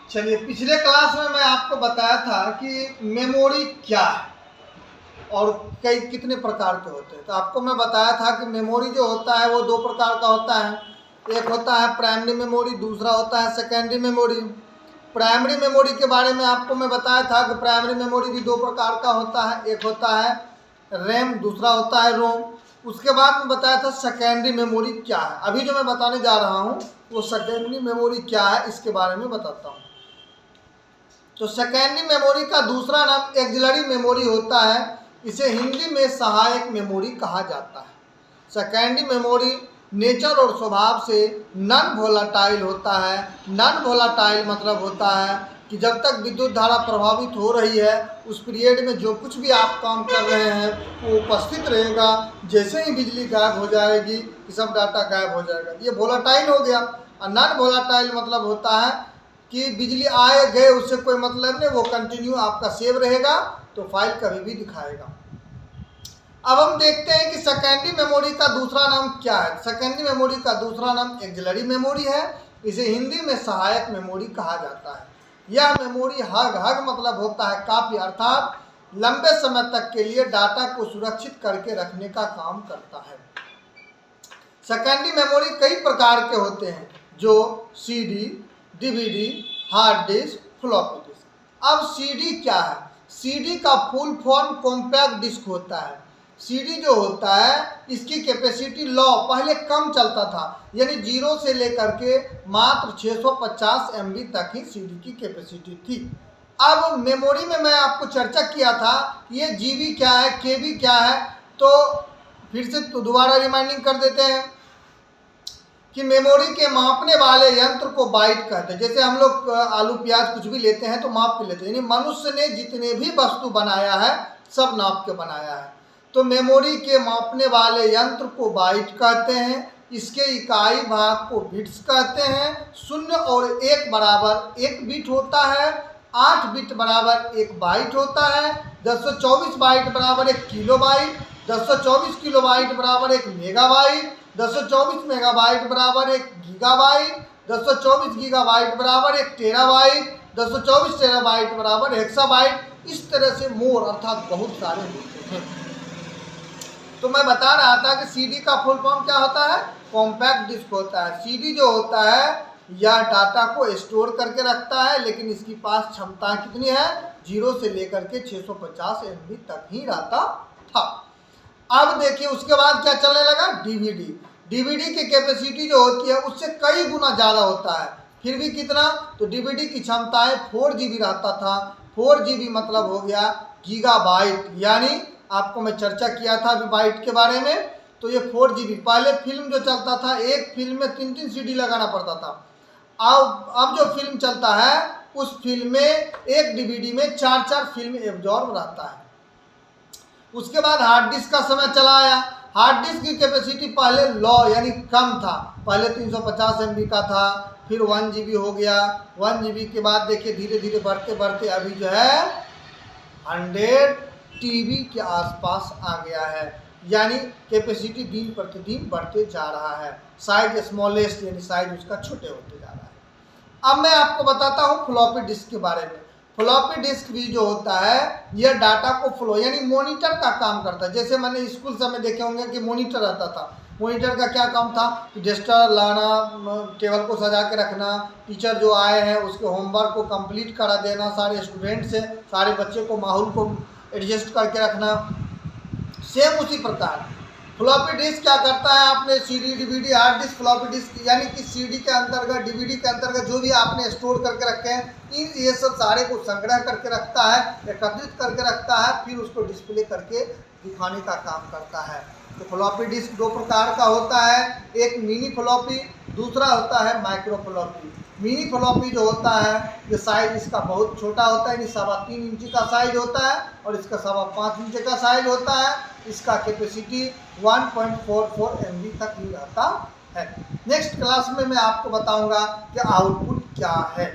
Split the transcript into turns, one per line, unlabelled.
चलिए, पिछले क्लास में मैं आपको बताया था कि मेमोरी क्या है और कई कितने प्रकार के होते हैं। तो आपको मैं बताया था कि मेमोरी जो होता है वो दो प्रकार का होता है। एक होता है प्राइमरी मेमोरी, दूसरा होता है सेकेंडरी मेमोरी। प्राइमरी मेमोरी के बारे में आपको मैं बताया था कि प्राइमरी मेमोरी भी दो प्रकार का होता है, एक होता है रैम, दूसरा होता है रोम। उसके बाद में बताया था सेकेंडरी मेमोरी क्या है। अभी जो मैं बताने जा रहा हूँ वो सेकेंडरी मेमोरी क्या है इसके बारे में बताता हूँ। तो सेकेंडरी मेमोरी का दूसरा नाम एक्सिलरी मेमोरी होता है। इसे हिंदी में सहायक मेमोरी कहा जाता है। सेकेंडरी मेमोरी नेचर और स्वभाव से नॉन वोलाटाइल होता है। नॉन वोलाटाइल मतलब होता है कि जब तक विद्युत धारा प्रभावित हो रही है उस पीरियड में जो कुछ भी आप काम कर रहे हैं वो उपस्थित रहेगा। जैसे ही बिजली गायब हो जाएगी ये सब डाटा गायब हो जाएगा। ये वोलाटाइल हो गया। और नॉन वोलाटाइल मतलब होता है कि बिजली आए गए उससे कोई मतलब नहीं, वो कंटिन्यू आपका सेव रहेगा, तो फाइल कभी भी दिखाएगा। अब हम देखते हैं कि सेकेंडरी मेमोरी का दूसरा नाम क्या है। सेकेंडरी मेमोरी का दूसरा नाम एक्सिलरी मेमोरी है। इसे हिंदी में सहायक मेमोरी कहा जाता है। यह मेमोरी हग मतलब होता है काफी, अर्थात लंबे समय तक के लिए डाटा को सुरक्षित करके रखने का काम करता है। सेकेंडरी मेमोरी कई प्रकार के होते हैं, जो CD, DVD, hard disk, floppy disk. अब सीडी क्या है? सीडी का फुल फॉर्म कॉम्पैक्ट डिस्क होता है। सीडी जो होता है इसकी कैपेसिटी पहले कम चलता था, यानी 0 से लेकर के मात्र 650 MB तक ही सीडी की कैपेसिटी थी। अब मेमोरी में मैं आपको चर्चा किया था ये जीबी क्या है, केबी क्या है, तो फिर से दोबारा रिमाइंडिंग कर देते हैं कि मेमोरी के मापने वाले यंत्र को बाइट कहते हैं। जैसे हम लोग आलू प्याज कुछ भी लेते हैं तो माप के लेते हैं, यानी मनुष्य ने जितने भी वस्तु बनाया है सब नाप के बनाया है। तो मेमोरी के मापने वाले यंत्र को बाइट कहते हैं। इसके इकाई भाग को बिट्स कहते हैं। 0 और 1 बराबर 1 बिट होता है। 8 बिट बराबर 1 बाइट होता है। 1024 बाइट बराबर 1 किलो बाइट। 1024 किलो बाइट बराबर 1 मेगाबाइट। 1024 मेगाबाइट बराबर 1 गीगाबाइट। 1024 गीगाबाइट बराबर 1 टेराबाइट। 1024 टेराबाइट बराबर हेक्साबाइट। इस तरह से मोर अर्थात बहुत सारे होते हैं। तो मैं बता रहा था कि सीडी का फुल फॉर्म क्या होता है? कॉम्पैक्ट डिस्क होता है। सीडी जो होता है यह डाटा को स्टोर करके रखता है, लेकिन इसकी पास क्षमता कितनी है? 0 से लेकर के 650 MB तक ही रहता था। अब देखिए उसके बाद क्या चलने लगा? डीवीडी। डीवीडी की कैपेसिटी जो होती है उससे कई गुना ज़्यादा होता है। फिर भी कितना? तो डीवीडी की क्षमताएं 4GB रहता था। 4GB मतलब हो गया गीगाबाइट, यानी आपको मैं चर्चा किया था अभी बाइट के बारे में। तो ये 4GB। पहले फिल्म जो चलता था एक फिल्म में 3-3 CD लगाना पड़ता था। अब जो फिल्म चलता है उस फिल्म में एक डीवीडी में 4-4 फिल्म एब्जॉर्ब रहता है। उसके बाद हार्ड डिस्क का समय चला आया। हार्ड डिस्क की कैपेसिटी पहले यानी कम था। पहले 350 MB का था, फिर 1GB हो गया। 1GB के बाद देखिए धीरे धीरे बढ़ते बढ़ते अभी जो है 100 TB के आसपास आ गया है, यानी कैपेसिटी दिन प्रतिदिन बढ़ते जा रहा है। साइज स्मॉलेस्ट यानी साइज उसका छोटे होते जा रहा है। अब मैं आपको बताता हूँ फ्लॉपी डिस्क के बारे में। फ्लॉपी डिस्क भी जो होता है यह डाटा को फ्लो यानी मॉनिटर का काम करता है। जैसे मैंने स्कूल समय देखे होंगे कि मॉनिटर रहता था। मॉनिटर का क्या काम था? कि डस्टर लाना, टेबल को सजा के रखना, टीचर जो आए हैं उसके होमवर्क को कंप्लीट करा देना, सारे स्टूडेंट से सारे बच्चे को माहौल को एडजस्ट करके रखना। सेम उसी प्रकार फ्लॉपी डिस्क क्या करता है? आपने CD, DVD, hard disk, floppy disk यानी कि सीडी के अंतर्गत, डीवीडी के अंतर्गत जो भी आपने स्टोर करके रखे हैं ये सब सारे को संग्रह करके रखता है, एकत्रित करके रखता है, फिर उसको डिस्प्ले करके दिखाने का काम करता है। तो फ्लॉपी डिस्क दो प्रकार का होता है, एक मिनी फ्लॉपी, दूसरा होता है माइक्रो फ्लॉपी। मिनी फ्लॉपी जो होता है ये साइज इसका बहुत छोटा होता है, यानी 3.25 इंच का साइज होता है और इसका 5.25 इंच का साइज होता है। इसका कैपेसिटी 1.44 MB तक ही रहता है। नेक्स्ट क्लास में मैं आपको बताऊंगा कि आउटपुट क्या है।